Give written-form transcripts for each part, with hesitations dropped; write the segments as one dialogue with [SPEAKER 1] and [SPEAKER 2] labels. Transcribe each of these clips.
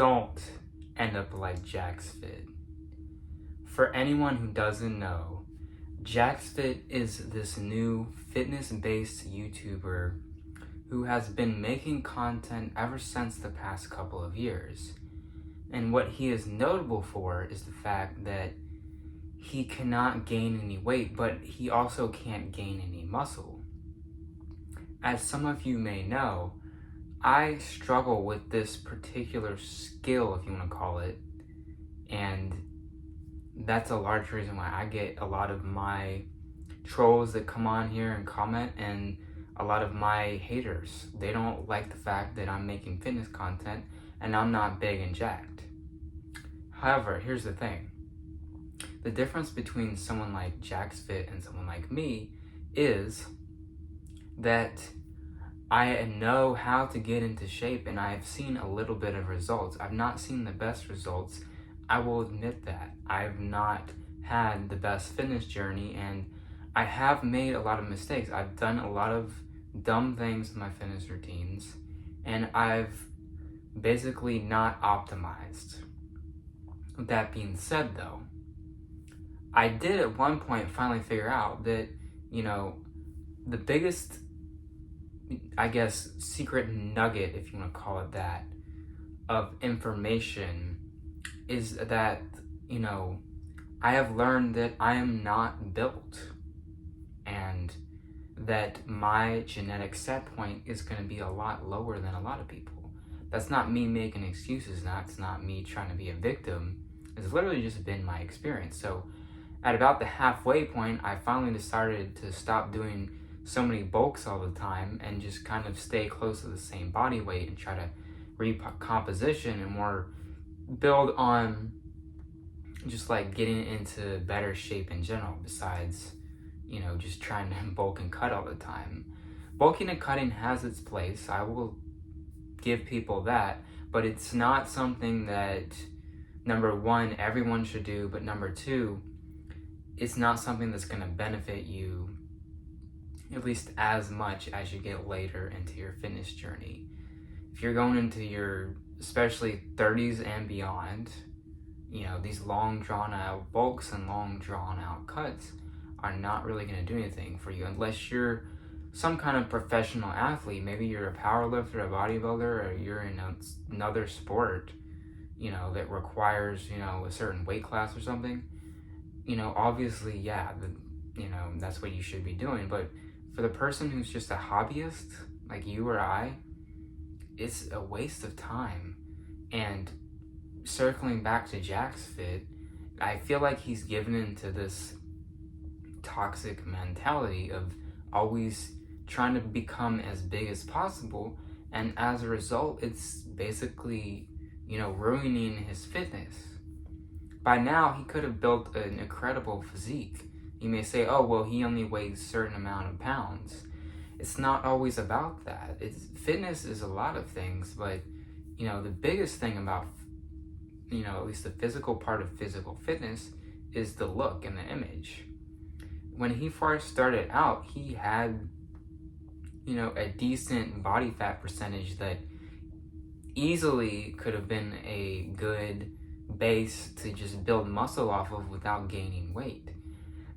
[SPEAKER 1] don't end up like Jacksfit. For anyone who doesn't know, Jacksfit is this new fitness-based YouTuber who has been making content ever since the past couple of years. And what he is notable for is the fact that he cannot gain any weight, but he also can't gain any muscle. As some of you may know, I struggle with this particular skill, if you want to call it, and that's a large reason why I get a lot of my trolls that come on here and comment, and a lot of my haters. They don't like the fact that I'm making fitness content and I'm not big and jacked. However, here's the thing. The difference between someone like Jacksfit and someone like me is that I know how to get into shape, and I've seen a little bit of results. I've not seen the best results. I will admit that. I've not had the best fitness journey, and I have made a lot of mistakes. I've done a lot of dumb things in my fitness routines, and I've basically not optimized. With that being said, though, I did at one point finally figure out that, the biggest, I guess, secret nugget, if you want to call it that, of information is that, I have learned that I am not built, and that my genetic set point is going to be a lot lower than a lot of people. That's not me making excuses. That's not me trying to be a victim. It's literally just been my experience. So at about the halfway point, I finally decided to stop doing so many bulks all the time and just kind of stay close to the same body weight and try to recomposition and more build on just like getting into better shape in general, besides just trying to bulk and cut all the time. Bulking and cutting has its place, I will give people that, but it's not something that, number one, everyone should do, but number two, it's not something that's going to benefit you at least as much as you get later into your fitness journey. If you're going into your, especially 30s and beyond, these long drawn out bulks and long drawn out cuts are not really going to do anything for you unless you're some kind of professional athlete. Maybe you're a power lifter, a bodybuilder, or you're in another sport, that requires, a certain weight class or something. Obviously, yeah, that's what you should be doing. But for the person who's just a hobbyist, like you or I, it's a waste of time. And circling back to Jacksfit, I feel like he's given into this toxic mentality of always trying to become as big as possible, and as a result, it's basically, ruining his fitness. By now, he could have built an incredible physique. You may say, oh, well, he only weighs a certain amount of pounds. It's not always about that. Fitness is a lot of things, but, the biggest thing about, at least the physical part of physical fitness is the look and the image. When he first started out, he had, a decent body fat percentage that easily could have been a good base to just build muscle off of without gaining weight.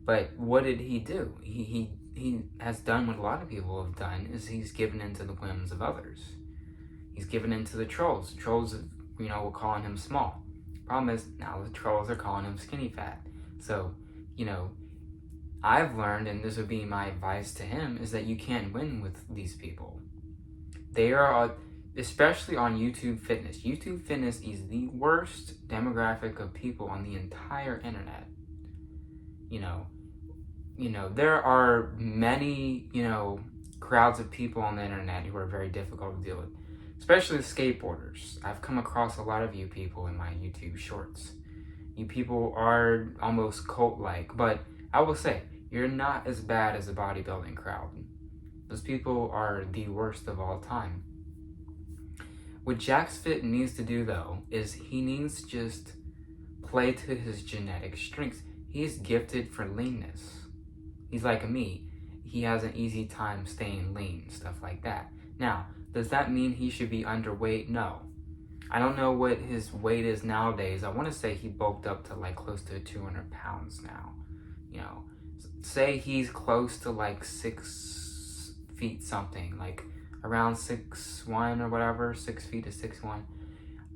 [SPEAKER 1] But what did he do? He has done what a lot of people have done, is he's given into the whims of others. He's given into the trolls. The trolls, were calling him small. Problem is, now the trolls are calling him skinny fat. So, I've learned, and this would be my advice to him, is that you can't win with these people. They are, especially on YouTube Fitness. YouTube Fitness is the worst demographic of people on the entire internet. There are many, crowds of people on the internet who are very difficult to deal with, especially skateboarders. I've come across a lot of you people in my YouTube shorts. You people are almost cult-like, but I will say, you're not as bad as the bodybuilding crowd. Those people are the worst of all time. What Jacksfit needs to do, though, is he needs to just play to his genetic strengths. He's gifted for leanness. He's like me. He has an easy time staying lean, stuff like that. Now, does that mean he should be underweight? No. I don't know what his weight is nowadays. I want to say he bulked up to like close to 200 pounds now. You know, say he's close to like 6 feet something, like around 6'1" or whatever, 6 feet to 6'1".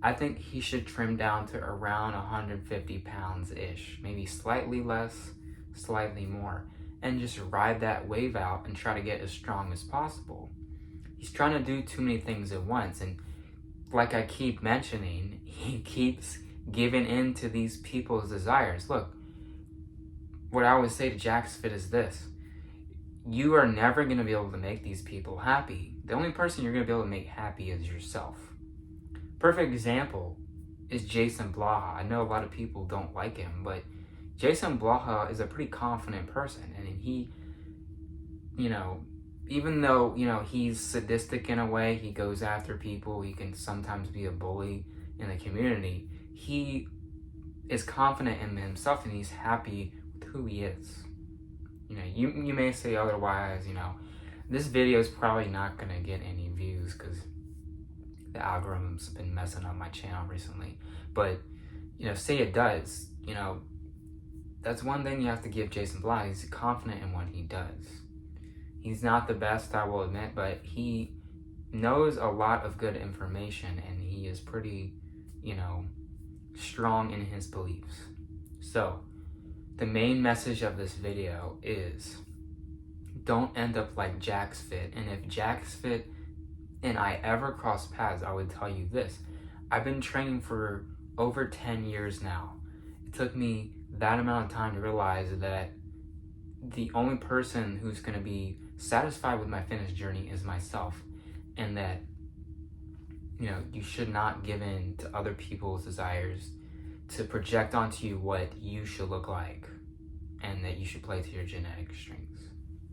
[SPEAKER 1] I think he should trim down to around 150 pounds ish, maybe slightly less, slightly more, and just ride that wave out and try to get as strong as possible. He's trying to do too many things at once, and like I keep mentioning, he keeps giving in to these people's desires. Look, what I always say to Jacksfit is this: you are never going to be able to make these people happy. The only person you're going to be able to make happy is yourself. Perfect example is Jason Blaha. I know a lot of people don't like him, but Jason Blaha is a pretty confident person, and he, you know, even though, you know, he's sadistic in a way, he goes after people, he can sometimes be a bully in the community, he is confident in himself and he's happy with who he is. You know, you may say otherwise. You know, this video is probably not going to get any views because the algorithm's been messing up my channel recently. But, you know, say it does, you know, that's one thing you have to give Jason Blaha. He's confident in what he does. He's not the best, I will admit, but he knows a lot of good information and he is pretty, you know, strong in his beliefs. So, the main message of this video is don't end up like Jacksfit. And if Jacksfit and I ever cross paths, I would tell you this: I've been training for over 10 years now. It took me that amount of time to realize that the only person who's going to be satisfied with my fitness journey is myself, and that, you know, you should not give in to other people's desires to project onto you what you should look like, and that you should play to your genetic strengths.